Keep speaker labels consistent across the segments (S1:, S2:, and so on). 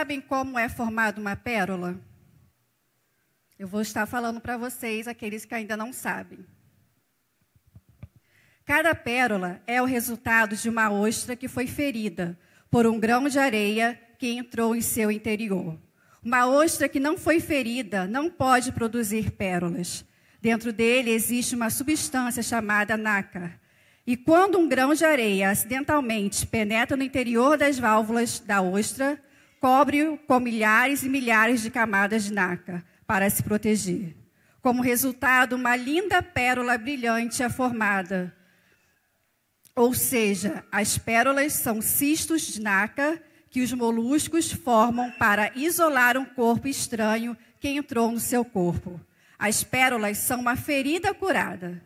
S1: sabem como é formada uma pérola? Eu vou estar falando para vocês, aqueles que ainda não sabem. Cada pérola é o resultado de uma ostra que foi ferida por um grão de areia que entrou em seu interior. Uma ostra que não foi ferida não pode produzir pérolas. Dentro dele existe uma substância chamada nácar. E quando um grão de areia acidentalmente penetra no interior das válvulas da ostra, cobre-o com milhares e milhares de camadas de nácar para se proteger. Como resultado, uma linda pérola brilhante é formada. Ou seja, as pérolas são cistos de nácar que os moluscos formam para isolar um corpo estranho que entrou no seu corpo. As pérolas são uma ferida curada.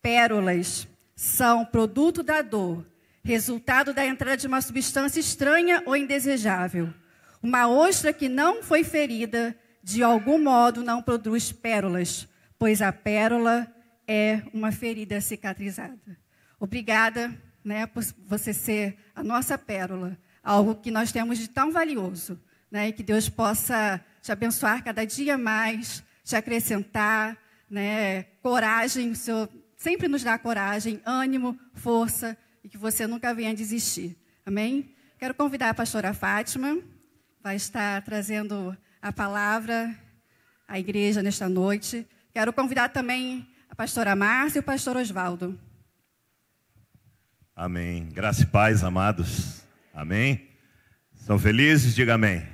S1: Pérolas são produto da dor, resultado da entrada de uma substância estranha ou indesejável. Uma ostra que não foi ferida, de algum modo, não produz pérolas, pois a pérola é uma ferida cicatrizada. Obrigada, por você ser a nossa pérola, algo que nós temos de tão valioso, e que Deus possa te abençoar cada dia mais, te acrescentar, coragem, o Senhor sempre nos dá coragem, ânimo, força, e que você nunca venha desistir. Amém? Quero convidar a pastora Fátima, vai estar trazendo a palavra à igreja nesta noite. Quero convidar também a pastora Márcia e o pastor Osvaldo.
S2: Amém. Graça e paz, amados. Amém. Estão felizes? Diga amém.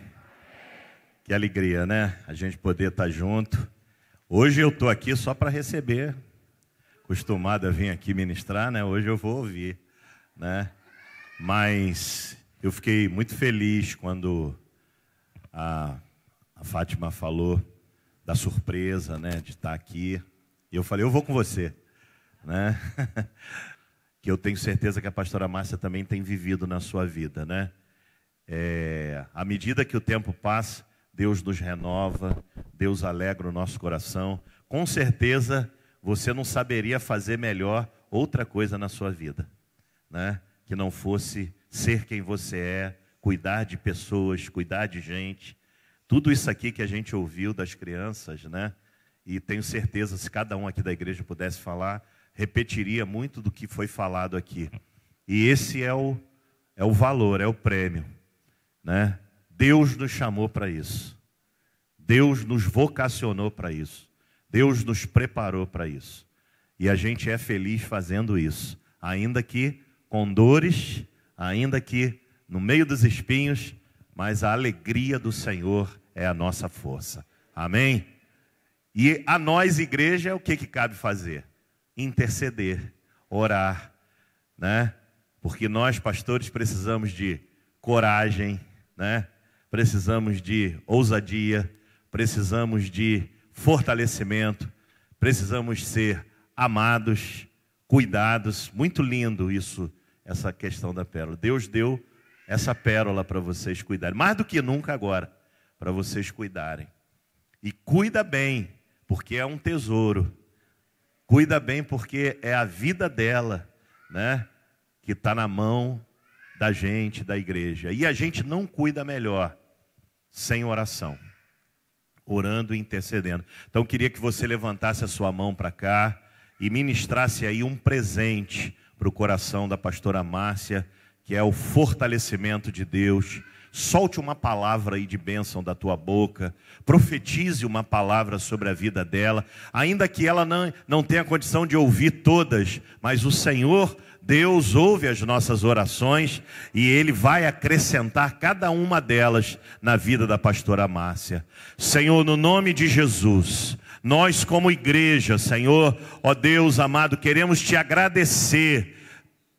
S2: Que alegria, a gente poder estar junto. Hoje eu estou aqui só para receber. Acostumado a vir aqui ministrar, Hoje eu vou ouvir, Mas eu fiquei muito feliz quando a Fátima falou da surpresa, de estar aqui. E eu falei, eu vou com você, Que eu tenho certeza que a pastora Márcia também tem vivido na sua vida, À medida que o tempo passa, Deus nos renova, Deus alegra o nosso coração. Com certeza, você não saberia fazer melhor outra coisa na sua vida, Que não fosse ser quem você é, cuidar de pessoas, cuidar de gente. Tudo isso aqui que a gente ouviu das crianças, E tenho certeza, se cada um aqui da igreja pudesse falar, repetiria muito do que foi falado aqui. E esse é o valor, é o prêmio, Deus nos chamou para isso. Deus nos vocacionou para isso. Deus nos preparou para isso. E a gente é feliz fazendo isso. Ainda que com dores, ainda que no meio dos espinhos, mas a alegria do Senhor é a nossa força. Amém? E a nós, igreja, o que cabe fazer? Interceder, orar, Porque nós, pastores, precisamos de coragem, Precisamos de ousadia, precisamos de fortalecimento, precisamos ser amados, cuidados. Muito lindo isso, essa questão da pérola. Deus deu essa pérola para vocês cuidarem, mais do que nunca agora, para vocês cuidarem. E cuida bem, porque é um tesouro. Cuida bem porque é a vida dela, que está na mão da gente, da igreja. E a gente não cuida melhor sem oração. Orando e intercedendo. Então, eu queria que você levantasse a sua mão para cá e ministrasse aí um presente para o coração da pastora Márcia, que é o fortalecimento de Deus. Solte uma palavra aí de bênção da tua boca, profetize uma palavra sobre a vida dela, ainda que ela não tenha condição de ouvir todas, mas o Senhor, Deus, ouve as nossas orações e Ele vai acrescentar cada uma delas na vida da pastora Márcia. Senhor, no nome de Jesus, nós como igreja, Senhor, ó Deus amado, queremos Te agradecer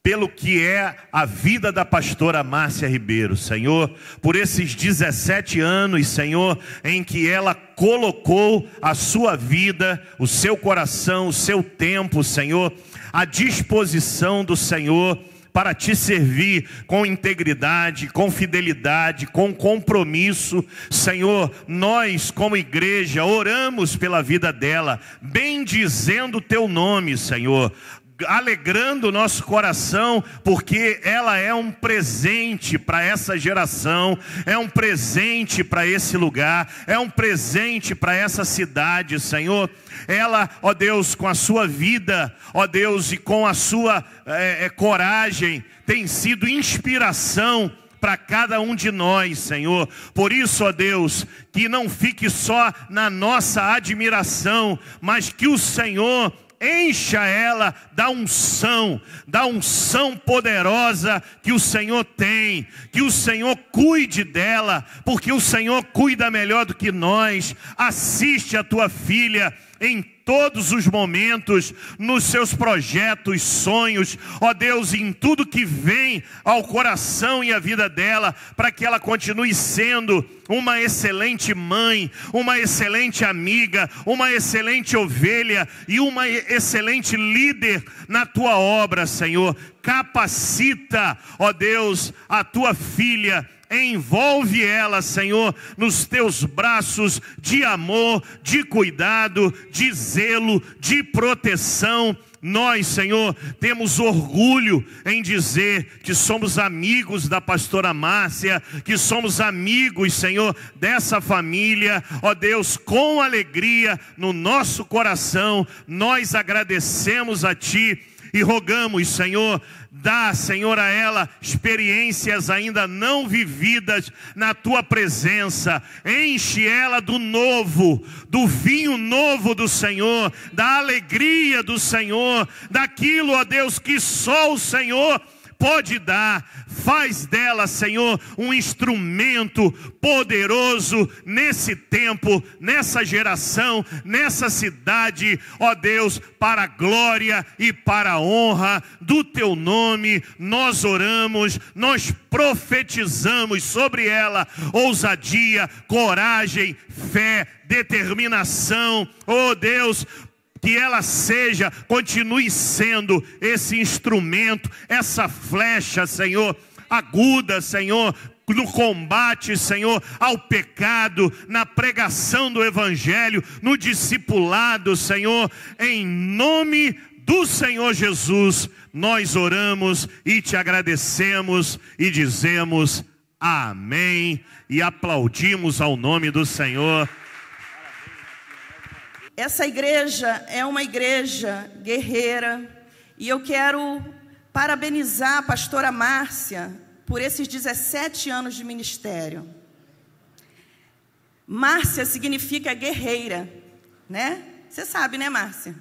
S2: pelo que é a vida da pastora Márcia Ribeiro, Senhor, por esses 17 anos, Senhor, em que ela colocou a sua vida, o seu coração, o seu tempo, Senhor, à disposição do Senhor, para Te servir com integridade, com fidelidade, com compromisso. Senhor, nós como igreja oramos pela vida dela, bendizendo o Teu nome, Senhor, alegrando o nosso coração, porque ela é um presente para essa geração, é um presente para esse lugar, é um presente para essa cidade, Senhor. Ela, ó Deus, com a sua vida, ó Deus, e com a sua coragem, tem sido inspiração para cada um de nós, Senhor. Por isso, ó Deus, que não fique só na nossa admiração, mas que o Senhor encha ela da unção poderosa que o Senhor tem, que o Senhor cuide dela, porque o Senhor cuida melhor do que nós. Assiste a tua filha em todos os momentos, nos seus projetos, sonhos, ó Deus, em tudo que vem ao coração e à vida dela, para que ela continue sendo uma excelente mãe, uma excelente amiga, uma excelente ovelha e uma excelente líder na tua obra, Senhor. Capacita, ó Deus, a tua filha, envolve ela, Senhor, nos teus braços de amor, de cuidado, de zelo, de proteção. Nós, Senhor, temos orgulho em dizer que somos amigos da pastora Márcia, que somos amigos, Senhor, dessa família. Ó Deus, com alegria no nosso coração, nós agradecemos a Ti e rogamos, Senhor, dá, Senhor, a ela experiências ainda não vividas na Tua presença. Enche ela do novo, do vinho novo do Senhor, da alegria do Senhor, daquilo, ó Deus, que só o Senhor pode dar. Faz dela, Senhor, um instrumento poderoso nesse tempo, nessa geração, nessa cidade, ó Deus, para a glória e para a honra do Teu nome. Nós oramos, nós profetizamos sobre ela ousadia, coragem, fé, determinação, ó Deus, que ela seja, continue sendo esse instrumento, essa flecha, Senhor, aguda, Senhor, no combate, Senhor, ao pecado, na pregação do Evangelho, no discipulado, Senhor, em nome do Senhor Jesus, nós oramos e Te agradecemos e dizemos amém e aplaudimos ao nome do Senhor.
S3: Essa igreja é uma igreja guerreira e eu quero parabenizar a pastora Márcia por esses 17 anos de ministério. Márcia significa guerreira, né? Você sabe, né, Márcia?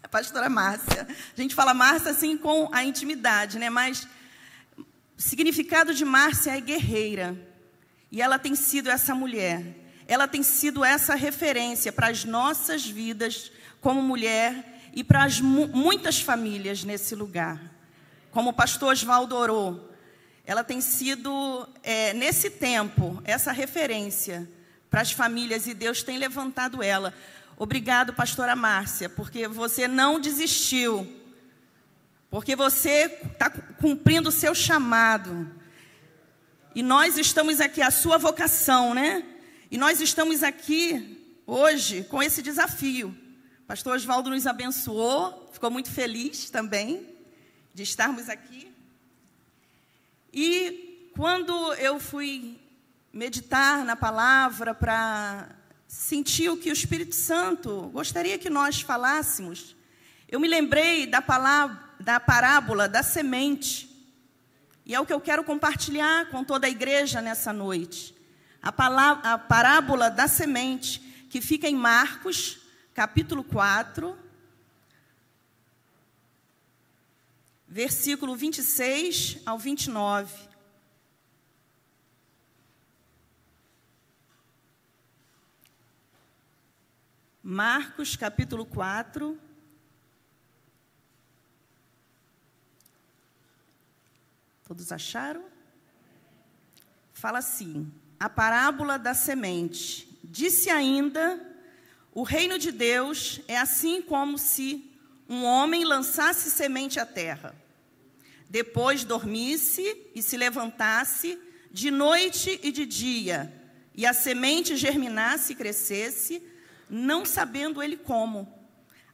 S3: A pastora Márcia. A gente fala Márcia assim com a intimidade, né? Mas o significado de Márcia é guerreira. E ela tem sido essa mulher. Ela tem sido essa referência para as nossas vidas como mulher e para as muitas famílias nesse lugar. Como o pastor Osvaldo orou, ela tem sido, nesse tempo, essa referência para as famílias e Deus tem levantado ela. Obrigado, pastora Márcia, porque você não desistiu, porque você está cumprindo o seu chamado. E nós estamos aqui, a sua vocação, né? E nós estamos aqui hoje com esse desafio. O pastor Osvaldo nos abençoou, ficou muito feliz também de estarmos aqui. E quando eu fui meditar na palavra para sentir o que o Espírito Santo gostaria que nós falássemos, eu me lembrei da parábola da semente. E é o que eu quero compartilhar com toda a igreja nessa noite. A parábola da semente, que fica em Marcos, capítulo 4, versículo 26 ao 29. Marcos, capítulo 4. Todos acharam? Fala assim: a parábola da semente. Disse ainda: o reino de Deus é assim como se um homem lançasse semente à terra, depois dormisse e se levantasse de noite e de dia, e a semente germinasse e crescesse, não sabendo ele como.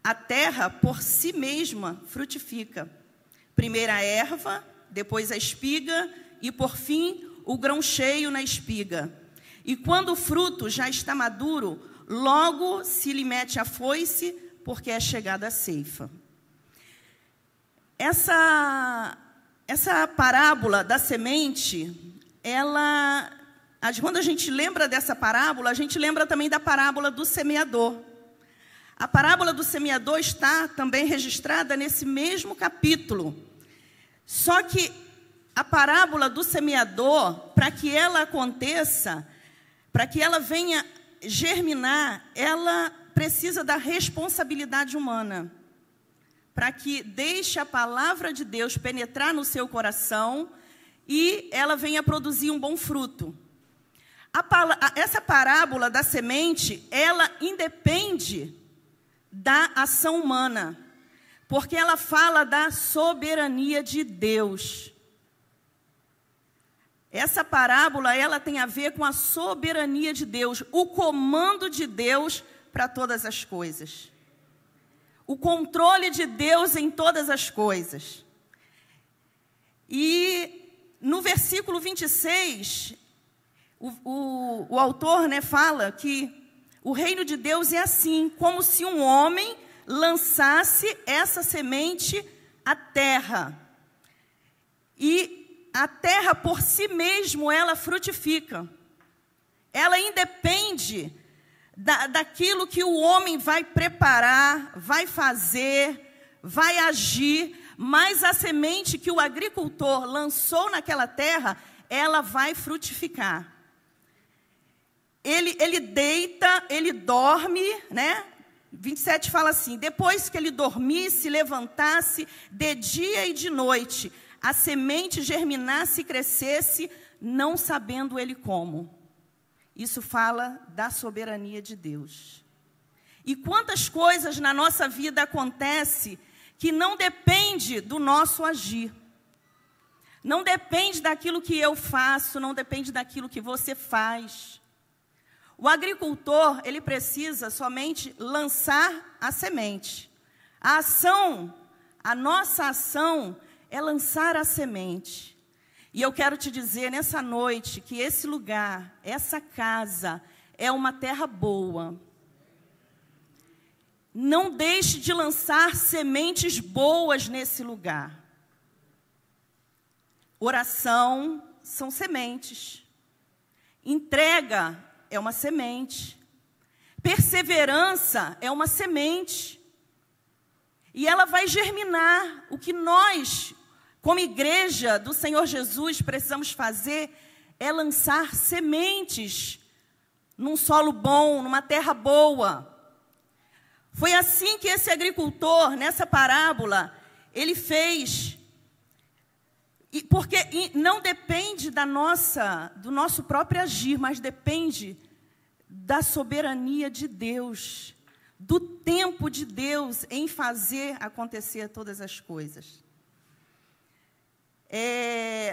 S3: A terra, por si mesma, frutifica. Primeiro a erva, depois a espiga e, por fim, o grão cheio na espiga. E quando o fruto já está maduro, logo se lhe mete a foice, porque é chegada a ceifa. Essa parábola da semente, quando a gente lembra dessa parábola, a gente lembra também da parábola do semeador. A parábola do semeador está também registrada nesse mesmo capítulo. Só que a parábola do semeador, para que ela aconteça, para que ela venha germinar, ela precisa da responsabilidade humana. Para que deixe a palavra de Deus penetrar no seu coração e ela venha produzir um bom fruto. Essa parábola da semente, ela independe da ação humana, porque ela fala da soberania de Deus. Essa parábola, ela tem a ver com a soberania de Deus, o comando de Deus para todas as coisas. O controle de Deus em todas as coisas. E no versículo 26, o autor, fala que o reino de Deus é assim, como se um homem lançasse essa semente à terra. E a terra por si mesmo, ela frutifica. Ela independe daquilo que o homem vai preparar, vai fazer, vai agir, mas a semente que o agricultor lançou naquela terra, ela vai frutificar. Ele deita, ele dorme, 27 fala assim: depois que ele dormisse, levantasse, de dia e de noite, a semente germinasse e crescesse, não sabendo ele como. Isso fala da soberania de Deus. E quantas coisas na nossa vida acontecem que não depende do nosso agir. Não depende daquilo que eu faço, não depende daquilo que você faz. O agricultor, ele precisa somente lançar a semente. A nossa ação é lançar a semente. E eu quero te dizer nessa noite que esse lugar, essa casa, é uma terra boa. Não deixe de lançar sementes boas nesse lugar. Oração são sementes. Entrega é uma semente. Perseverança é uma semente. E ela vai germinar. O que nós, como igreja do Senhor Jesus, precisamos fazer é lançar sementes num solo bom, numa terra boa. Foi assim que esse agricultor, nessa parábola, ele fez. Porque não depende do nosso próprio agir, mas depende da soberania de Deus, do tempo de Deus em fazer acontecer todas as coisas.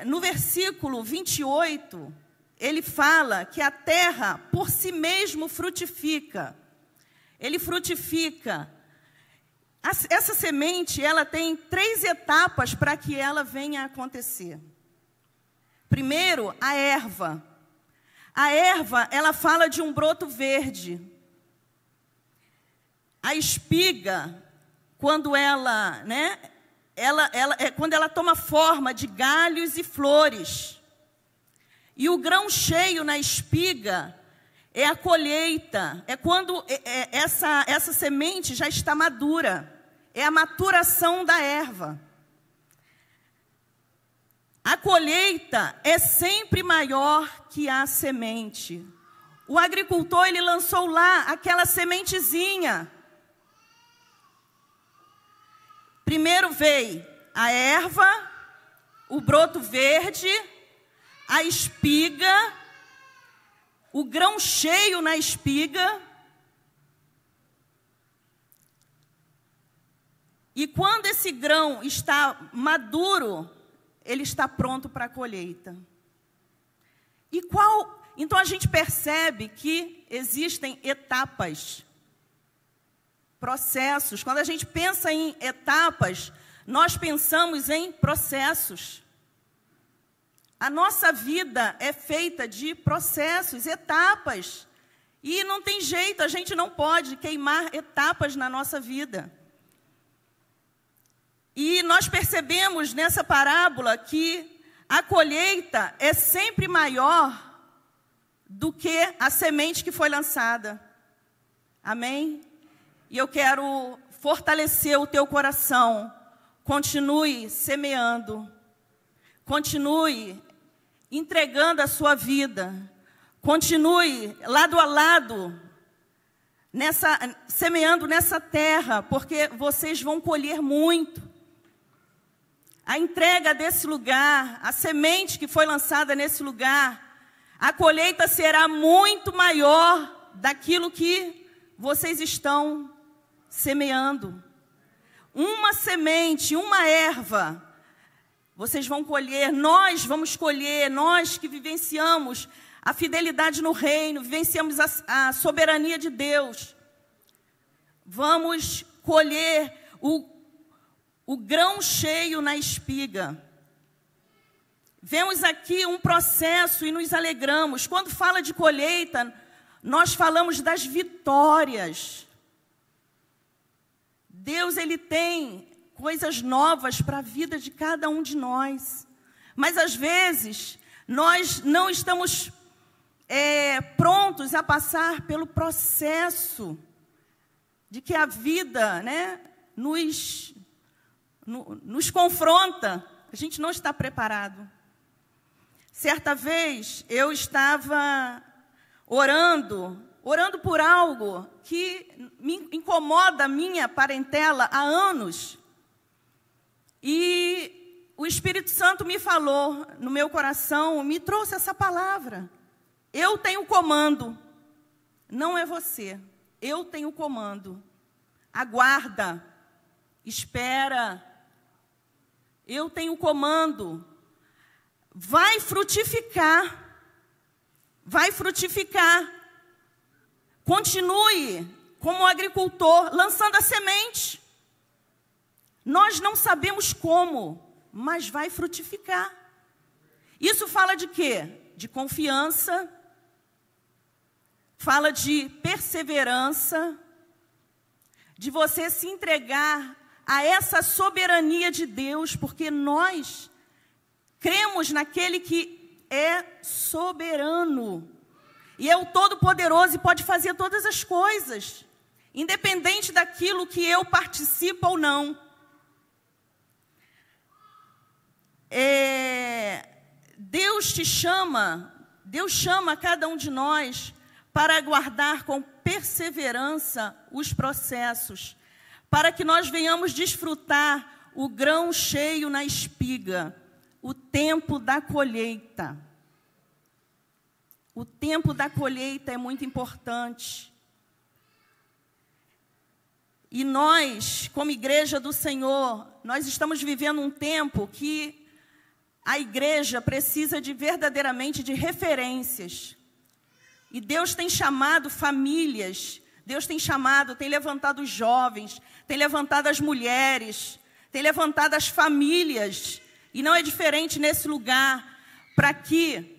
S3: No versículo 28, ele fala que a terra por si mesmo frutifica. Ele frutifica. Essa semente, ela tem 3 etapas para que ela venha a acontecer. Primeiro, a erva. A erva, ela fala de um broto verde. A espiga, quando quando ela toma forma de galhos e flores. E o grão cheio na espiga é a colheita, é quando essa semente já está madura. É a maturação da erva. A colheita é sempre maior que a semente. O agricultor, ele lançou lá aquela sementezinha. Primeiro veio a erva, o broto verde, a espiga, o grão cheio na espiga. E quando esse grão está maduro, ele está pronto para a colheita. Então a gente percebe que existem etapas. processos. Quando a gente pensa em etapas, nós pensamos em processos. A nossa vida é feita de processos, etapas. E não tem jeito, a gente não pode queimar etapas na nossa vida. E nós percebemos nessa parábola que a colheita é sempre maior do que a semente que foi lançada. Amém? E eu quero fortalecer o teu coração. Continue semeando. Continue entregando a sua vida. Continue lado a lado, semeando nessa terra, porque vocês vão colher muito. A entrega desse lugar, a semente que foi lançada nesse lugar, a colheita será muito maior daquilo que vocês estão semeando. Uma semente, uma erva, vocês vão colher, nós vamos colher, nós que vivenciamos a fidelidade no reino, vivenciamos a soberania de Deus. Vamos colher o grão cheio na espiga. Vemos aqui um processo e nos alegramos. Quando fala de colheita, nós falamos das vitórias. Deus, Ele tem coisas novas para a vida de cada um de nós. Mas, às vezes, nós não estamos prontos a passar pelo processo de que a vida, né, nos confronta. A gente não está preparado. Certa vez, eu estava orando por algo que me incomoda a minha parentela há anos. E o Espírito Santo me falou no meu coração, me trouxe essa palavra. Eu tenho comando, não é você. Eu tenho comando. Aguarda, espera. Eu tenho comando. Vai frutificar. Vai frutificar. Continue como agricultor, lançando a semente. Nós não sabemos como, mas vai frutificar. Isso fala de quê? De confiança. Fala de perseverança. De você se entregar a essa soberania de Deus, porque nós cremos naquele que é soberano. E é o Todo-Poderoso e pode fazer todas as coisas, independente daquilo que eu participo ou não. Deus chama cada um de nós para aguardar com perseverança os processos, para que nós venhamos desfrutar o grão cheio na espiga, o tempo da colheita. O tempo da colheita é muito importante. E nós, como igreja do Senhor, nós estamos vivendo um tempo que a igreja precisa verdadeiramente de referências. E Deus tem chamado famílias, Deus tem levantado os jovens, tem levantado as mulheres, tem levantado as famílias. E não é diferente nesse lugar, para que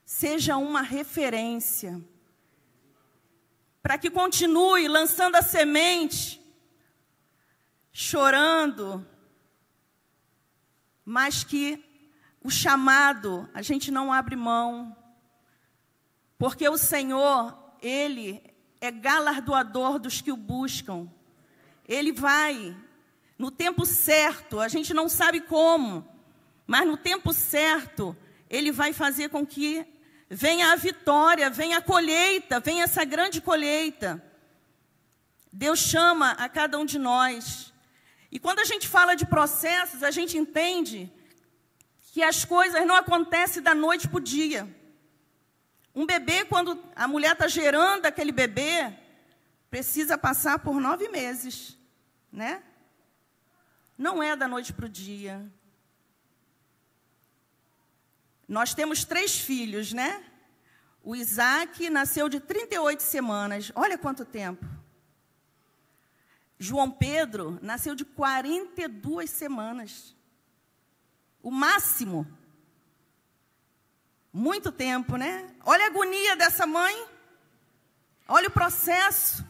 S3: seja uma referência, para que continue lançando a semente, chorando, mas que o chamado a gente não abre mão, porque o Senhor, Ele é galardoador dos que o buscam. Ele vai, no tempo certo, a gente não sabe como, mas no tempo certo, Ele vai fazer com que venha a vitória, venha a colheita, venha essa grande colheita. Deus chama a cada um de nós. E quando a gente fala de processos, a gente entende que as coisas não acontecem da noite para o dia. Um bebê, quando a mulher está gerando aquele bebê, precisa passar por 9 meses, né? Não é da noite para o dia. Nós temos 3 filhos, né? O Isaac nasceu de 38 semanas. Olha quanto tempo. João Pedro nasceu de 42 semanas. O máximo. Muito tempo, né? Olha a agonia dessa mãe. Olha o processo.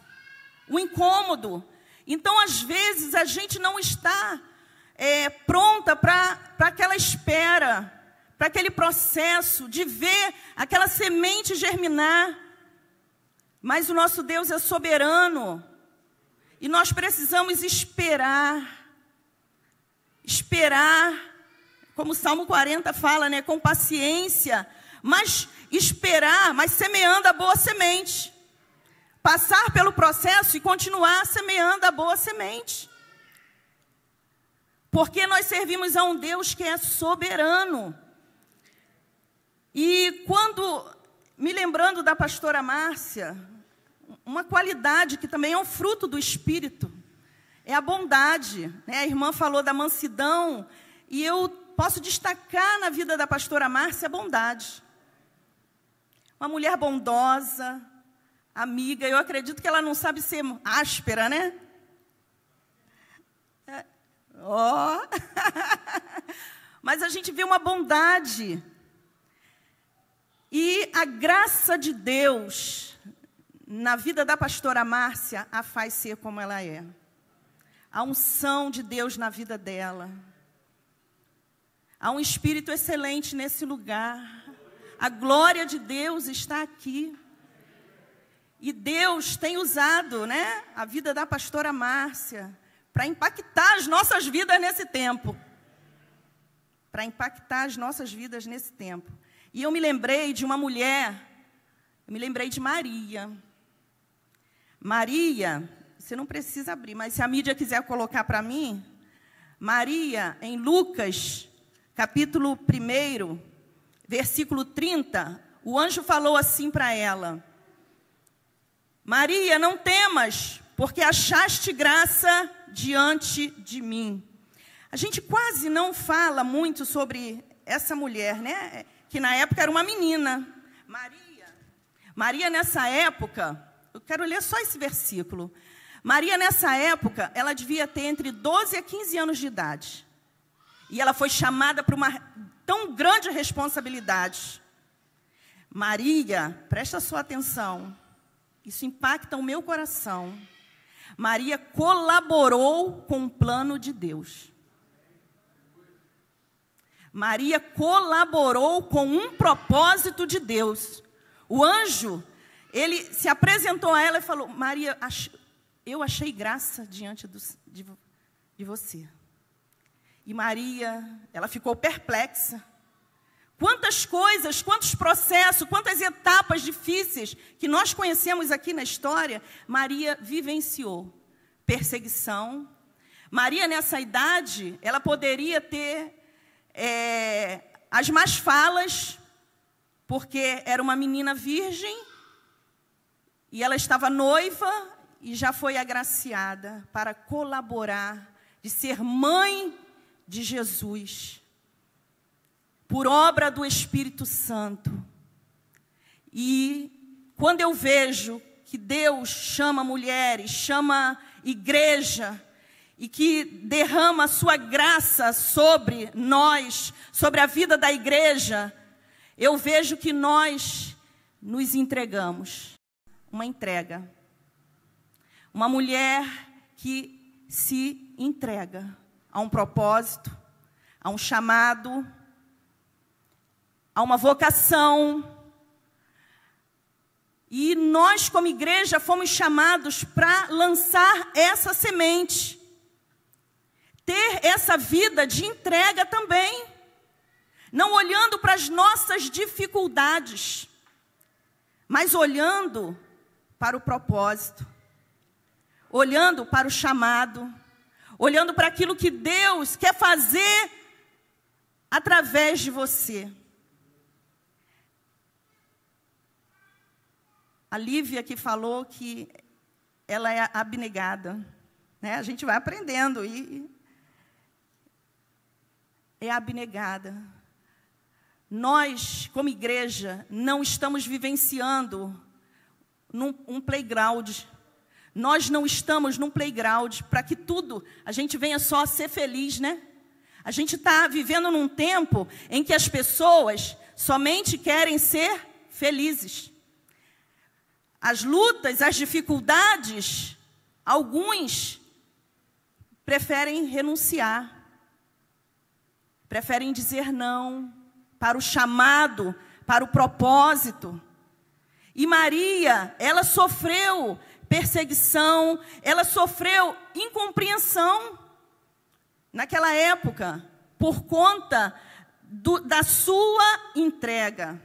S3: O incômodo. Então, às vezes, a gente não está pronta para aquela espera, para aquele processo de ver aquela semente germinar. Mas o nosso Deus é soberano. E nós precisamos esperar. Esperar, como o Salmo 40 fala, né? Com paciência. Mas esperar, mas semeando a boa semente. Passar pelo processo e continuar semeando a boa semente. Porque nós servimos a um Deus que é soberano. E quando, me lembrando da pastora Márcia, uma qualidade que também é um fruto do Espírito, é a bondade, né? A irmã falou da mansidão, e eu posso destacar na vida da pastora Márcia a bondade. Uma mulher bondosa, amiga. Eu acredito que ela não sabe ser áspera, né? Mas a gente vê uma bondade. E a graça de Deus na vida da pastora Márcia a faz ser como ela é. A unção de Deus na vida dela. Há um espírito excelente nesse lugar. A glória de Deus está aqui. E Deus tem usado, né, a vida da pastora Márcia para impactar as nossas vidas nesse tempo. Para impactar as nossas vidas nesse tempo. E eu me lembrei de uma mulher, eu me lembrei de Maria. Maria, você não precisa abrir, mas se a mídia quiser colocar para mim, Maria, em Lucas, capítulo 1, versículo 30, o anjo falou assim para ela: Maria, não temas, porque achaste graça diante de mim. A gente quase não fala muito sobre essa mulher, né? Que na época era uma menina. Maria nessa época, eu quero ler só esse versículo. Maria nessa época, ela devia ter entre 12 a 15 anos de idade. E ela foi chamada para uma tão grande responsabilidade. Maria, presta sua atenção. Isso impacta o meu coração. Maria colaborou com o plano de Deus. Maria colaborou com um propósito de Deus. O anjo, ele se apresentou a ela e falou: Maria, eu achei graça diante de você. E Maria, ela ficou perplexa. Quantas coisas, quantos processos, quantas etapas difíceis que nós conhecemos aqui na história, Maria vivenciou. Perseguição. Maria, nessa idade, ela poderia ter as más falas, porque era uma menina virgem, e ela estava noiva, e já foi agraciada para colaborar, de ser mãe de Jesus, por obra do Espírito Santo. E quando eu vejo que Deus chama mulheres, chama igreja, e que derrama a sua graça sobre nós, sobre a vida da igreja, eu vejo que nós nos entregamos. Uma entrega. Uma mulher que se entrega a um propósito, a um chamado, a uma vocação. E nós, como igreja, fomos chamados para lançar essa semente. Ter essa vida de entrega também. Não olhando para as nossas dificuldades, mas olhando para o propósito. Olhando para o chamado. Olhando para aquilo que Deus quer fazer através de você. A Lívia que falou que ela é abnegada, né? A gente vai aprendendo e é abnegada. Nós, como igreja, não estamos vivenciando um playground. nós não estamos num playground para que tudo, a gente venha só a ser feliz, né? A gente está vivendo num tempo em que as pessoas somente querem ser felizes. As lutas, as dificuldades, alguns preferem renunciar. Preferem dizer não para o chamado, para o propósito. E Maria, ela sofreu perseguição, ela sofreu incompreensão naquela época, por conta da sua entrega.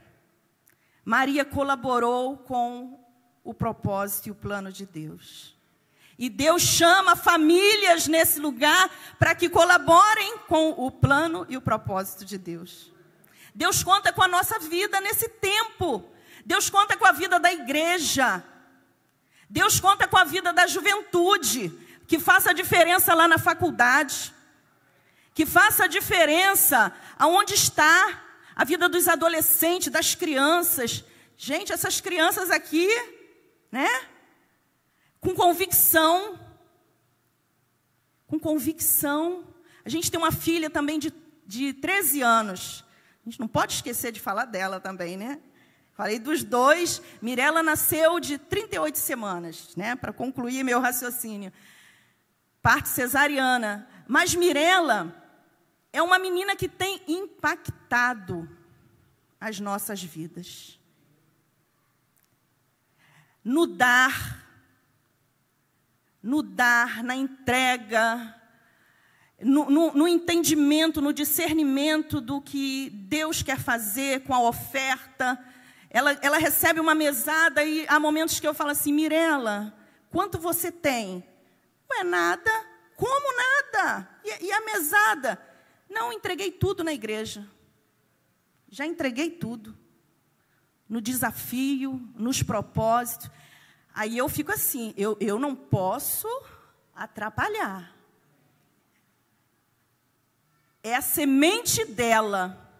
S3: Maria colaborou com o propósito e o plano de Deus. E Deus chama famílias nesse lugar para que colaborem com o plano e o propósito de Deus. Deus conta com a nossa vida nesse tempo. Deus conta com a vida da igreja. Deus conta com a vida da juventude, que faça a diferença lá na faculdade. Que faça a diferença aonde está a vida dos adolescentes, das crianças. Gente, essas crianças aqui, né? Com convicção. Com convicção. A gente tem uma filha também de 13 anos. A gente não pode esquecer de falar dela também, né? Falei dos dois. Mirela nasceu de 38 semanas, né? Para concluir meu raciocínio. Parte cesariana. Mas Mirela é uma menina que tem impactado as nossas vidas. No dar, na entrega, no entendimento, no discernimento do que Deus quer fazer com a oferta. Ela recebe uma mesada e há momentos que eu falo assim, Mirela, quanto você tem? Não é nada. Como nada? E a mesada? Não, entreguei tudo na igreja. Já entreguei tudo. No desafio, nos propósitos. Aí eu fico assim, eu não posso atrapalhar. É a semente dela.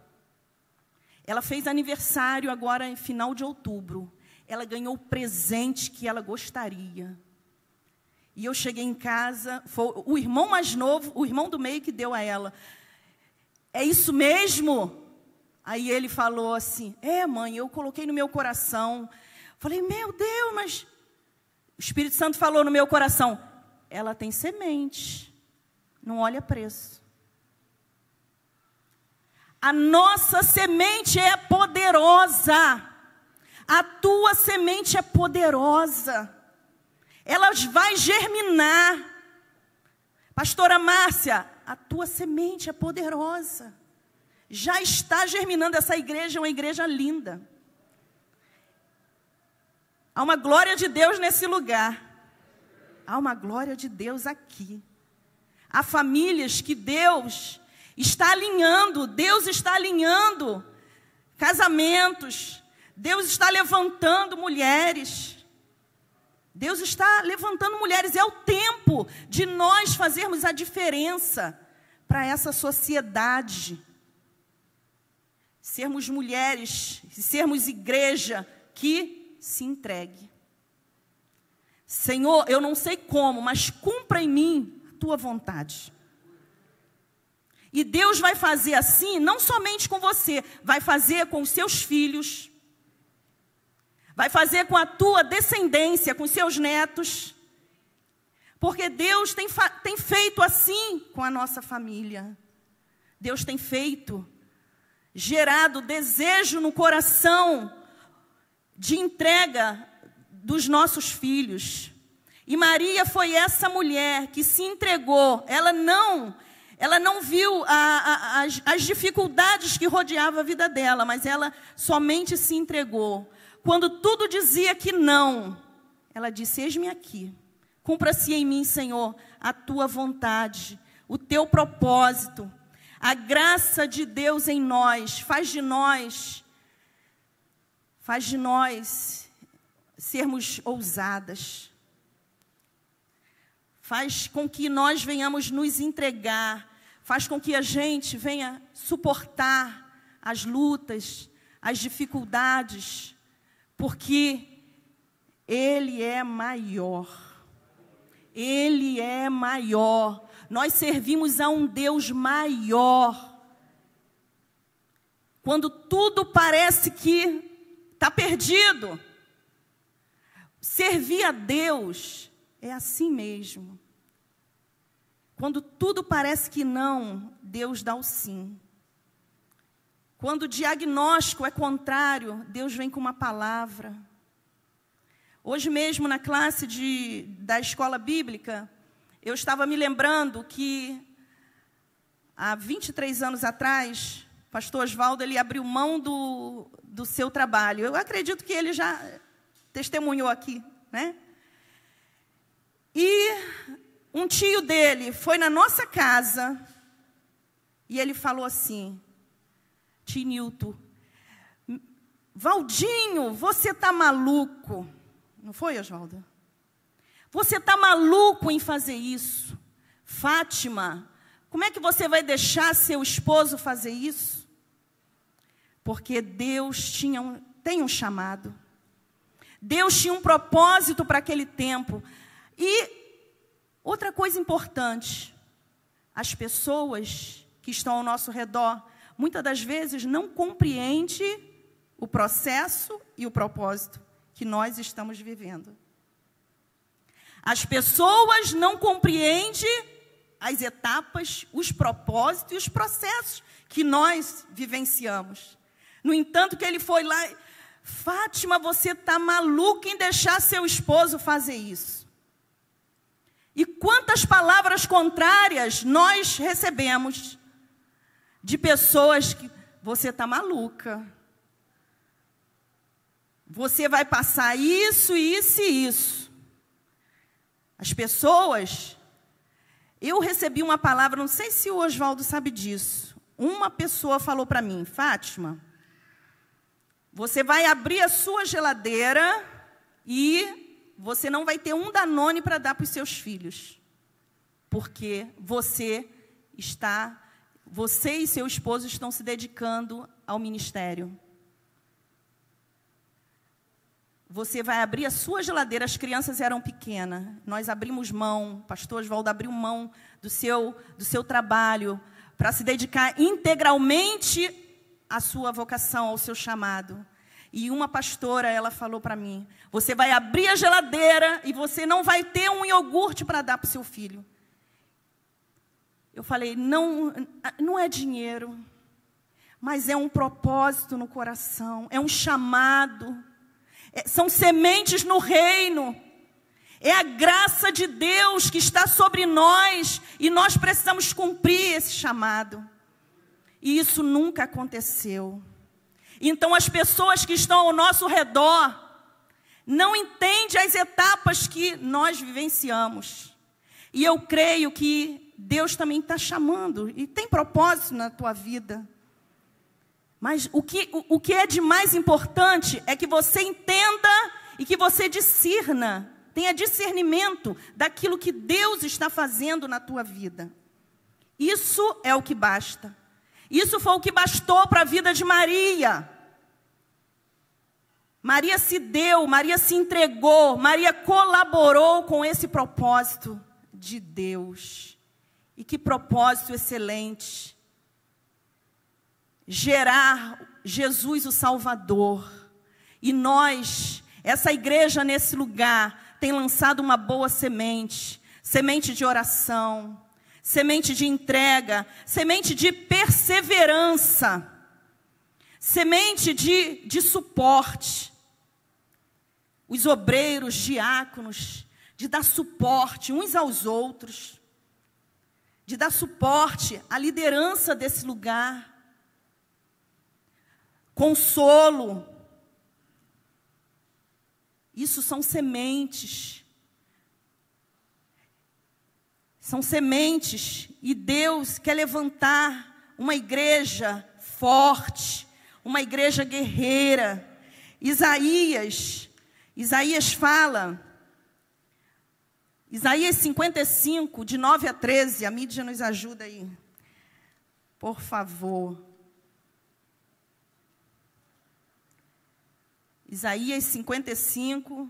S3: Ela fez aniversário agora em final de outubro. Ela ganhou o presente que ela gostaria. E eu cheguei em casa, foi o irmão mais novo, o irmão do meio que deu a ela. É isso mesmo? Aí ele falou assim, mãe, eu coloquei no meu coração. Falei, meu Deus, mas... O Espírito Santo falou no meu coração, ela tem semente, não olha preço. A nossa semente é poderosa. A tua semente é poderosa. Ela vai germinar. Pastora Márcia, a tua semente é poderosa. Já está germinando. Essa igreja é uma igreja linda. Há uma glória de Deus nesse lugar. Há uma glória de Deus aqui. Há famílias que Deus está alinhando. Deus está alinhando casamentos. Deus está levantando mulheres. Deus está levantando mulheres. É o tempo de nós fazermos a diferença para essa sociedade. Sermos mulheres, sermos igreja que se entregue. Senhor, eu não sei como, mas cumpra em mim a tua vontade. E Deus vai fazer assim, não somente com você, vai fazer com os seus filhos, vai fazer com a tua descendência, com os seus netos, porque Deus tem feito assim com a nossa família. Deus tem feito, gerado desejo no coração de entrega dos nossos filhos. E Maria foi essa mulher que se entregou. Ela não viu as dificuldades que rodeavam a vida dela, mas ela somente se entregou. Quando tudo dizia que não, ela disse, eis-me aqui. Cumpra-se em mim, Senhor, a tua vontade, o teu propósito. A graça de Deus em nós faz de nós sermos ousadas. Faz com que nós venhamos nos entregar. Faz com que a gente venha suportar as lutas, as dificuldades, porque Ele é maior. Ele é maior. Nós servimos a um Deus maior. Quando tudo parece que está perdido, servir a Deus é assim mesmo. Quando tudo parece que não, Deus dá o sim. Quando o diagnóstico é contrário, Deus vem com uma palavra. Hoje mesmo, na classe da escola bíblica, eu estava me lembrando que, há 23 anos atrás, o pastor Oswaldo, ele abriu mão do seu trabalho. Eu acredito que ele já testemunhou aqui, né? E um tio dele foi na nossa casa e ele falou assim: tio Nilton, Valdinho, você está maluco. Não foi, Oswaldo? Você está maluco em fazer isso. Fátima, como é que você vai deixar seu esposo fazer isso? Porque Deus tem um chamado. Deus tinha um propósito para aquele tempo. E outra coisa importante, as pessoas que estão ao nosso redor, muitas das vezes não compreendem o processo e o propósito que nós estamos vivendo. As pessoas não compreendem as etapas, os propósitos e os processos que nós vivenciamos. No entanto, que ele foi lá, Fátima, você está maluca em deixar seu esposo fazer isso. E quantas palavras contrárias nós recebemos de pessoas que você está maluca. Você vai passar isso, isso e isso. As pessoas... Eu recebi uma palavra, não sei se o Oswaldo sabe disso. Uma pessoa falou para mim: Fátima, você vai abrir a sua geladeira e você não vai ter um Danone para dar para os seus filhos. Porque você e seu esposo estão se dedicando ao ministério. Você vai abrir a sua geladeira, as crianças eram pequenas. Nós abrimos mão, o pastor Oswaldo abriu mão do seu trabalho para se dedicar integralmente à sua vocação, ao seu chamado. E uma pastora, ela falou para mim: você vai abrir a geladeira e você não vai ter um iogurte para dar para o seu filho. Eu falei: não é dinheiro, mas é um propósito no coração, é um chamado. São sementes no reino. É a graça de Deus que está sobre nós e nós precisamos cumprir esse chamado. E isso nunca aconteceu. Então as pessoas que estão ao nosso redor não entendem as etapas que nós vivenciamos. E eu creio que Deus também está chamando e tem propósito na tua vida. Mas o que é de mais importante é que você entenda e que você discirna, tenha discernimento daquilo que Deus está fazendo na tua vida. Isso é o que basta. Isso foi o que bastou para a vida de Maria. Maria se deu, Maria se entregou, Maria colaborou com esse propósito de Deus. E que propósito excelente! Gerar Jesus o Salvador. E nós, essa igreja nesse lugar, tem lançado uma boa semente. Semente de oração, semente de entrega, semente de perseverança, semente de suporte. Os obreiros, diáconos, de dar suporte uns aos outros, de dar suporte à liderança desse lugar. Consolo. Isso são sementes. São sementes. E Deus quer levantar uma igreja forte, uma igreja guerreira. Isaías fala, Isaías 55, de 9 a 13, a mídia nos ajuda aí, por favor. Isaías 55,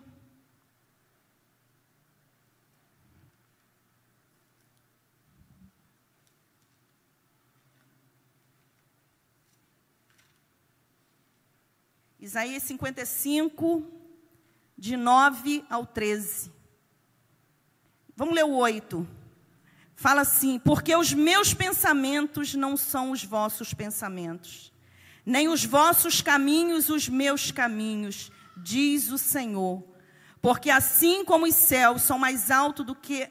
S3: Isaías 55, de 9 ao 13. Vamos ler o 8. Fala assim: porque os meus pensamentos não são os vossos pensamentos, nem os vossos caminhos os meus caminhos, diz o Senhor. Porque assim como os céus são mais altos do que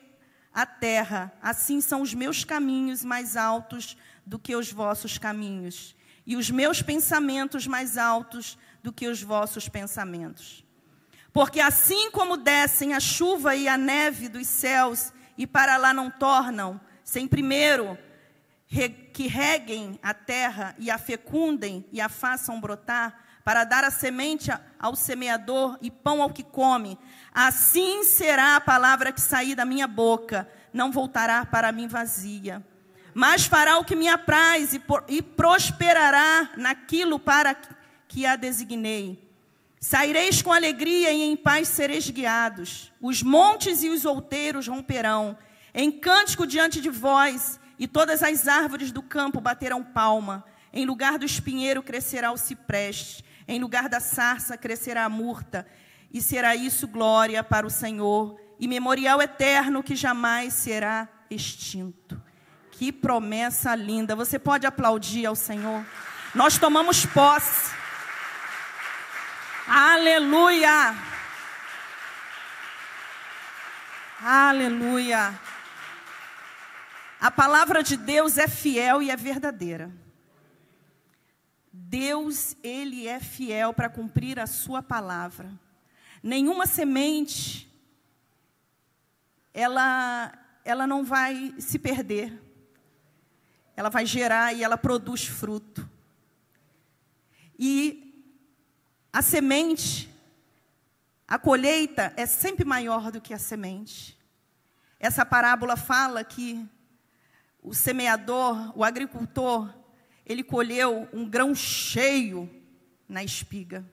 S3: a terra, assim são os meus caminhos mais altos do que os vossos caminhos, e os meus pensamentos mais altos do que os vossos pensamentos. Porque assim como descem a chuva e a neve dos céus, e para lá não tornam, sem primeiro que reguem a terra, e a fecundem, e a façam brotar, para dar a semente ao semeador, e pão ao que come, assim será a palavra que sair da minha boca, não voltará para mim vazia, mas fará o que me apraz, e prosperará naquilo para que a designei. Saireis com alegria e em paz sereis guiados. Os montes e os outeiros romperão em cântico diante de vós, e todas as árvores do campo baterão palma. Em lugar do espinheiro crescerá o cipreste, em lugar da sarça crescerá a murta, e será isso glória para o Senhor, e memorial eterno que jamais será extinto. Que promessa linda! Você pode aplaudir ao Senhor? Nós tomamos posse. Aleluia! Aleluia! A palavra de Deus é fiel e é verdadeira. Deus, Ele é fiel para cumprir a sua palavra. Nenhuma semente, ela não vai se perder. Ela vai gerar e ela produz fruto. E a semente, a colheita é sempre maior do que a semente. Essa parábola fala que o semeador, o agricultor, ele colheu um grão cheio na espiga.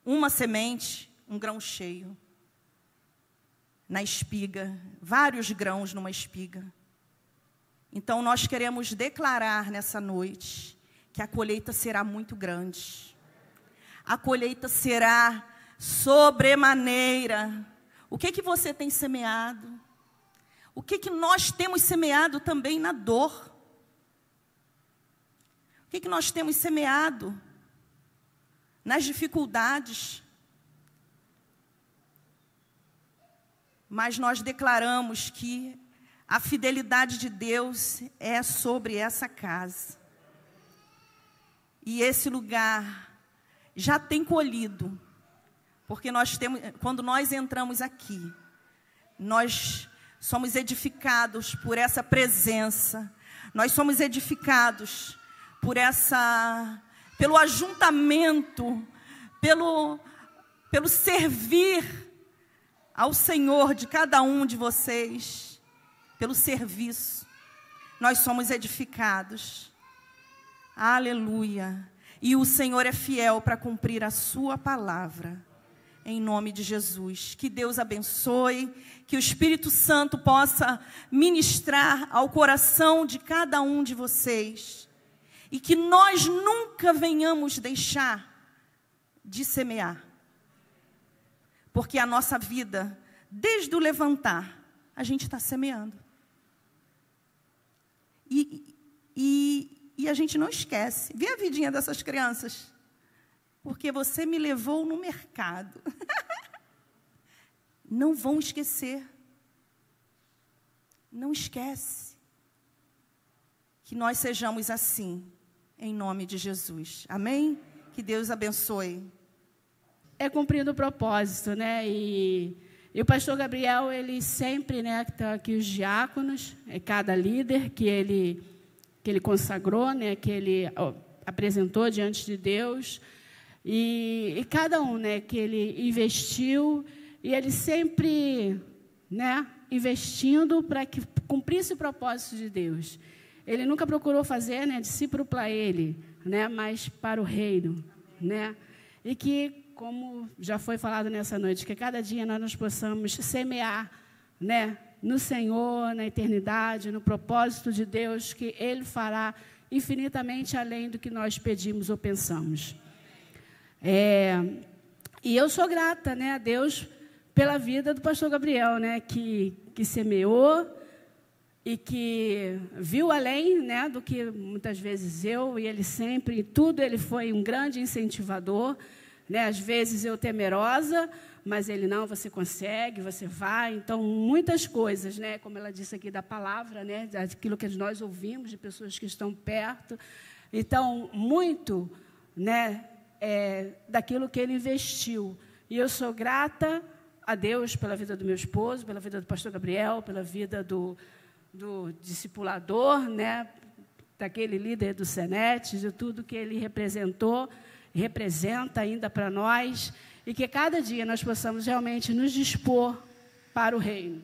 S3: Uma semente, um grão cheio na espiga. Vários grãos numa espiga. Então nós queremos declarar nessa noite que a colheita será muito grande. A colheita será sobremaneira. O que você tem semeado? O que nós temos semeado também na dor? O que nós temos semeado nas dificuldades? Mas nós declaramos que a fidelidade de Deus é sobre essa casa. E esse lugar já tem colhido, porque quando nós entramos aqui, nós somos edificados por essa presença, nós somos edificados pelo ajuntamento, pelo servir ao Senhor de cada um de vocês, pelo serviço, nós somos edificados. Aleluia! E o Senhor é fiel para cumprir a sua palavra. Em nome de Jesus. Que Deus abençoe. Que o Espírito Santo possa ministrar ao coração de cada um de vocês. E que nós nunca venhamos deixar de semear. Porque a nossa vida, desde o levantar, a gente está semeando. E a gente não esquece. Vê a vidinha dessas crianças. Porque você me levou no mercado. Não vão esquecer. Não esquece. Que nós sejamos assim, em nome de Jesus. Amém? Que Deus abençoe.
S4: É cumprindo o propósito, né? E o pastor Gabriel, ele sempre, né, tá aqui os diáconos, cada líder que ele consagrou, né, que ele apresentou diante de Deus, e cada um, né, que ele investiu, e ele sempre, né, investindo para que cumprisse o propósito de Deus. Ele nunca procurou fazer, né, discípulo para ele, né, mas para o reino, né, e que, como já foi falado nessa noite, que cada dia nós possamos semear, né, no Senhor, na eternidade, no propósito de Deus, que Ele fará infinitamente além do que nós pedimos ou pensamos. E eu sou grata, né, a Deus pela vida do pastor Gabriel, né, que semeou e que viu além, né, do que muitas vezes eu, e ele sempre, em tudo, ele foi um grande incentivador, né, às vezes eu temerosa, mas ele, não, você consegue, você vai. Então, muitas coisas, né, como ela disse aqui da palavra, né, daquilo que nós ouvimos de pessoas que estão perto. Então, muito, né, daquilo que ele investiu. E eu sou grata a Deus pela vida do meu esposo, pela vida do pastor Gabriel, pela vida do discipulador, né, daquele líder do Senet, de tudo que ele representou, representa ainda para nós, e que cada dia nós possamos realmente nos dispor para o reino.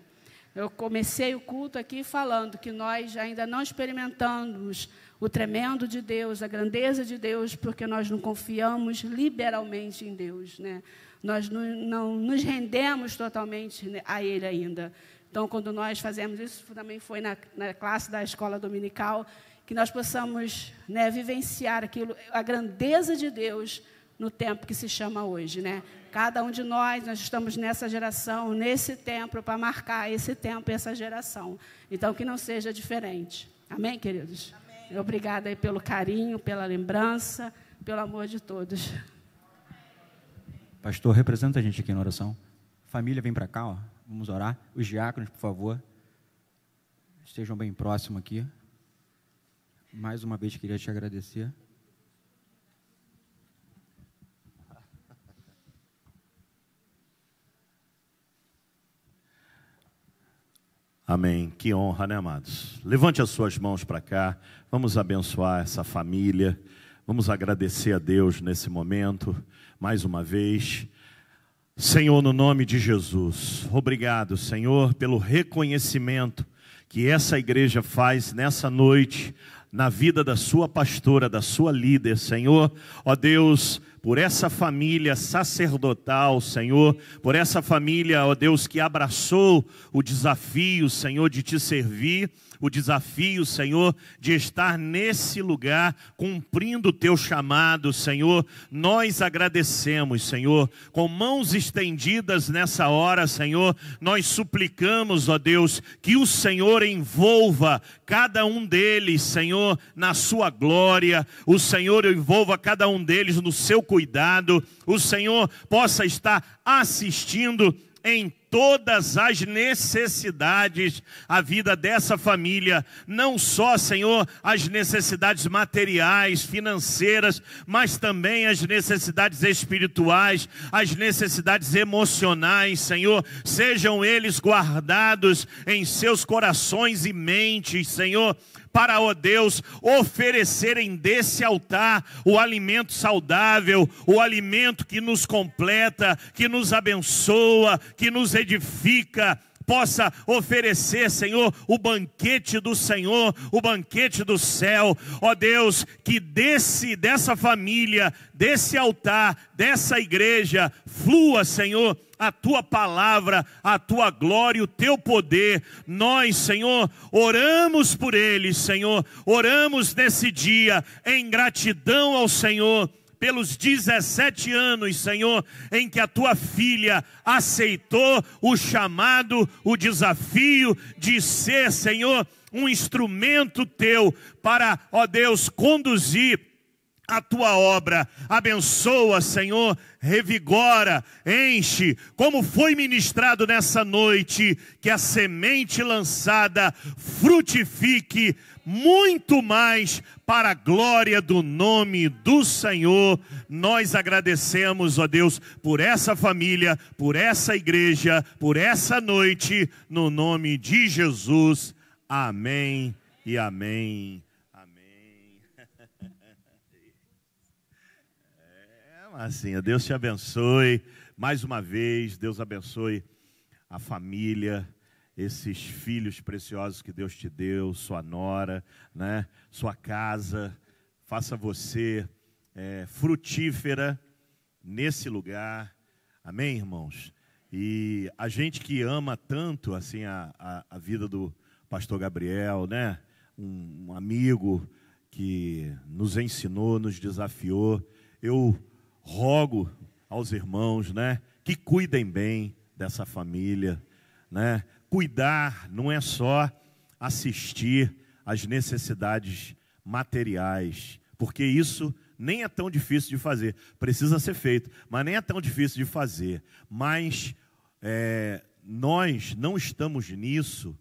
S4: Eu comecei o culto aqui falando que nós ainda não experimentamos o tremendo de Deus, a grandeza de Deus, porque nós não confiamos liberalmente em Deus, né? Nós não nos rendemos totalmente a Ele ainda. Então, quando nós fazemos isso, também foi na classe da escola dominical, que nós possamos, né, vivenciar aquilo, a grandeza de Deus no tempo que se chama hoje, né? Cada um de nós estamos nessa geração, nesse tempo, para marcar esse tempo e essa geração. Então, que não seja diferente. Amém, queridos? Amém. Obrigada aí pelo carinho, pela lembrança, pelo amor de todos.
S5: Pastor, representa a gente aqui na oração. Família, vem para cá, ó. Vamos orar. Os diáconos, por favor, estejam bem próximos aqui. Mais uma vez, queria te agradecer.
S2: Amém. Que honra, né, amados? Levante as suas mãos para cá. Vamos abençoar essa família. Vamos agradecer a Deus nesse momento, mais uma vez. Senhor, no nome de Jesus, obrigado, Senhor, pelo reconhecimento que essa igreja faz nessa noite, na vida da sua pastora, da sua líder, Senhor. Ó Deus, por essa família sacerdotal, Senhor, por essa família, ó Deus, que abraçou o desafio, Senhor, de te servir, o desafio, Senhor, de estar nesse lugar, cumprindo o teu chamado, Senhor. Nós agradecemos, Senhor, com mãos estendidas nessa hora, Senhor, nós suplicamos, ó Deus, que o Senhor envolva cada um deles, Senhor, na sua glória, o Senhor envolva cada um deles no seu cuidado, o Senhor possa estar assistindo em todas as necessidades, a vida dessa família, não só, Senhor, as necessidades materiais, financeiras, mas também as necessidades espirituais, as necessidades emocionais, Senhor, sejam eles guardados em seus corações e mentes, Senhor, para, ó Deus, oferecerem desse altar o alimento saudável, o alimento que nos completa, que nos abençoa, que nos edifica, possa oferecer, Senhor, o banquete do Senhor, o banquete do céu. Ó Deus, que dessa família, desse altar, dessa igreja, flua, Senhor, a tua palavra, a tua glória, o teu poder. Nós, Senhor, oramos por eles, Senhor, oramos nesse dia em gratidão ao Senhor, pelos 17 anos, Senhor, em que a tua filha aceitou o chamado, o desafio de ser, Senhor, um instrumento teu para, ó Deus, conduzir a tua obra. Abençoa, Senhor, revigora, enche, como foi ministrado nessa noite, que a semente lançada frutifique muito mais para a glória do nome do Senhor. Nós agradecemos, ó Deus, por essa família, por essa igreja, por essa noite, no nome de Jesus. Amém e amém. Marcinha, Deus te abençoe mais uma vez, Deus abençoe a família, esses filhos preciosos que Deus te deu, sua nora, né? Sua casa, faça você frutífera nesse lugar, amém, irmãos? E a gente que ama tanto assim a vida do pastor Gabriel, né? Um amigo que nos ensinou, nos desafiou, eu rogo aos irmãos, né, que cuidem bem dessa família, né? Cuidar não é só assistir às necessidades materiais, porque isso nem é tão difícil de fazer. Precisa ser feito, mas nem é tão difícil de fazer. Mas nós não estamos nisso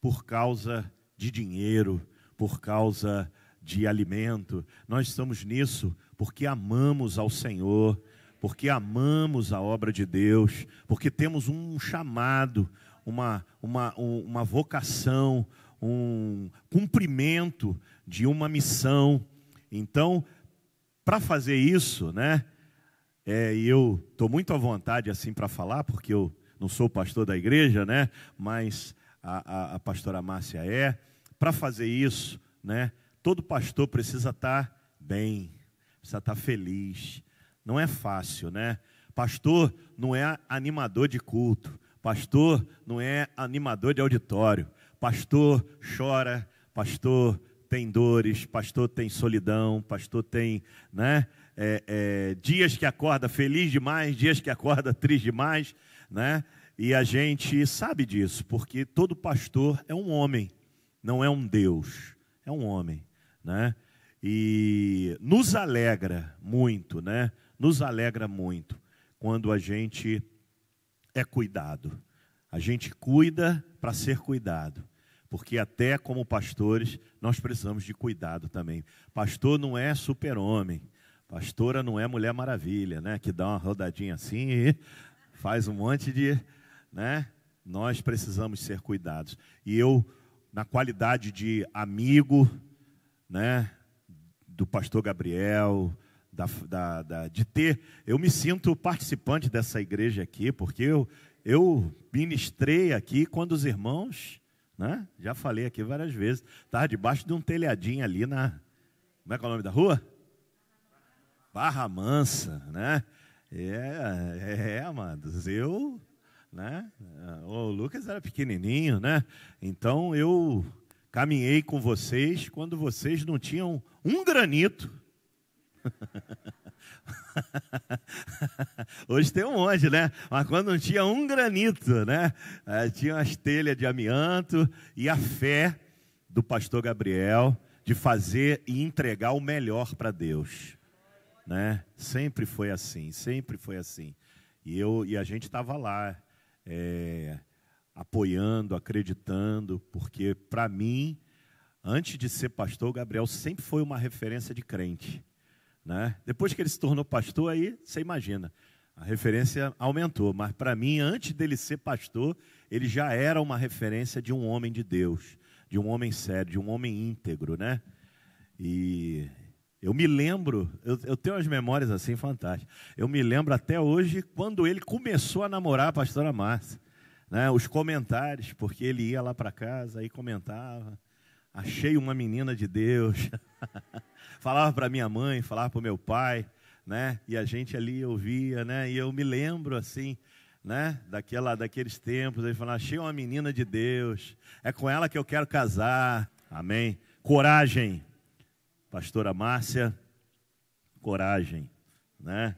S2: por causa de dinheiro, por causa de alimento. Nós estamos nisso porque amamos ao Senhor, porque amamos a obra de Deus, porque temos um chamado, uma vocação, um cumprimento de uma missão. Então, para fazer isso, né? E eu estou muito à vontade assim para falar, porque eu não sou pastor da igreja, né? Mas a pastora Márcia é. Para fazer isso, né? Todo pastor precisa estar bem, precisa estar feliz. Não é fácil, né? Pastor não é animador de culto. Pastor não é animador de auditório. Pastor chora, pastor tem dores, pastor tem solidão, pastor tem, né, dias que acorda feliz demais, dias que acorda triste demais, né? E a gente sabe disso, porque todo pastor é um homem, não é um Deus, é um homem, né? E nos alegra muito, né? Nos alegra muito quando a gente é cuidado. A gente cuida para ser cuidado. Porque até como pastores, nós precisamos de cuidado também. Pastor não é super-homem. Pastora não é Mulher Maravilha, né? Que dá uma rodadinha assim e faz um monte de... né? Nós precisamos ser cuidados. E eu, na qualidade de amigo, né? Do pastor Gabriel, eu me sinto participante dessa igreja aqui, porque eu ministrei aqui quando os irmãos... né? Já falei aqui várias vezes. Estava debaixo de um telhadinho ali na... como é que é o nome da rua? Barra Mansa, né? Amados, eu... né? O Lucas era pequenininho, né? Então eu caminhei com vocês quando vocês não tinham um granito. Hoje tem um monte, né? Mas quando não tinha um granito, né? Tinha umas telhas de amianto e a fé do pastor Gabriel de fazer e entregar o melhor para Deus, né? Sempre foi assim, sempre foi assim. E a gente estava lá, apoiando, acreditando, porque para mim, antes de ser pastor, o Gabriel sempre foi uma referência de crente. Né? Depois que ele se tornou pastor, aí você imagina, a referência aumentou. Mas para mim, antes dele ser pastor, ele já era uma referência de um homem de Deus, de um homem sério, de um homem íntegro, né? E eu me lembro, eu tenho umas memórias assim fantásticas. Eu me lembro até hoje quando ele começou a namorar a pastora Márcia, né? Os comentários, porque ele ia lá para casa e comentava: achei uma menina de Deus. Falava para minha mãe, falava para o meu pai, né? E a gente ali ouvia, né? E eu me lembro assim, né? Daqueles tempos, ele falava: achei uma menina de Deus, é com ela que eu quero casar. Amém? Coragem, pastora Márcia, coragem, né?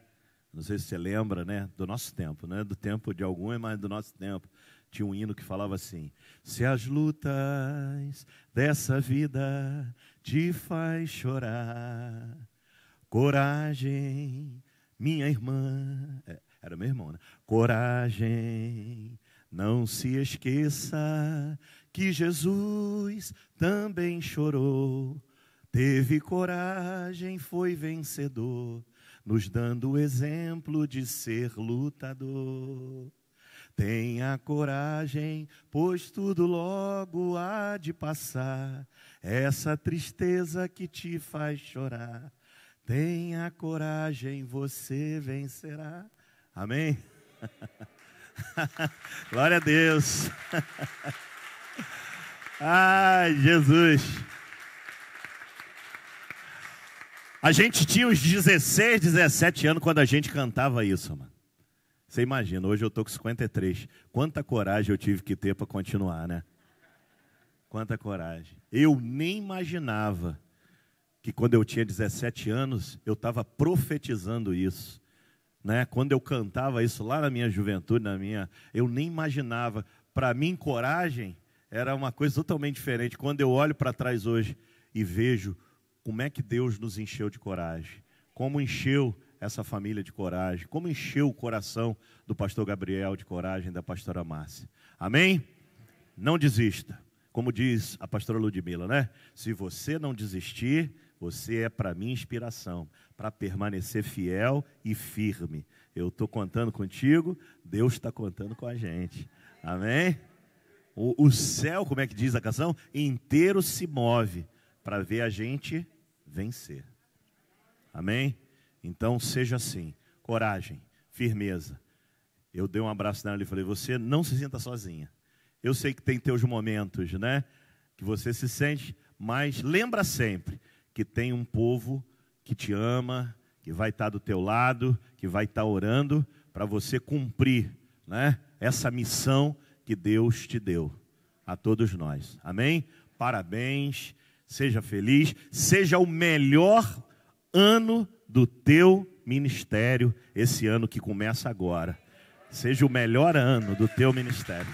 S2: Não sei se você lembra, né? Do nosso tempo, né? Do tempo de alguns, mas do nosso tempo. Tinha um hino que falava assim: se as lutas dessa vida te faz chorar, coragem, minha irmã, era meu irmão, né? Coragem, não se esqueça que Jesus também chorou, teve coragem, foi vencedor, nos dando o exemplo de ser lutador. Tenha coragem, pois tudo logo há de passar, essa tristeza que te faz chorar. Tenha coragem, você vencerá. Amém? Glória a Deus. Ai, Jesus. A gente tinha uns 16, 17 anos quando a gente cantava isso, mano. Você imagina, hoje eu estou com 53. Quanta coragem eu tive que ter para continuar, né? Quanta coragem. Eu nem imaginava que quando eu tinha 17 anos, eu estava profetizando isso. né? Quando eu cantava isso lá na minha juventude, eu nem imaginava. Para mim, coragem era uma coisa totalmente diferente. Quando eu olho para trás hoje e vejo como é que Deus nos encheu de coragem, como encheu essa família de coragem, como encheu o coração do pastor Gabriel de coragem, da pastora Márcia. Amém? Não desista. Como diz a pastora Ludmila, né? Se você não desistir, você é para mim inspiração, para permanecer fiel e firme. Eu estou contando contigo, Deus está contando com a gente. Amém? O céu, como é que diz a canção? Inteiro se move para ver a gente vencer. Amém? Então seja assim, coragem, firmeza. Eu dei um abraço nela e falei, você não se sinta sozinha. Eu sei que tem teus momentos, né? Que você se sente, mas lembra sempre que tem um povo que te ama, que vai estar do teu lado, que vai estar orando para você cumprir, né? Essa missão que Deus te deu a todos nós. Amém? Parabéns, seja feliz, seja o melhor ano do teu ministério, esse ano que começa agora. Seja o melhor ano do teu ministério.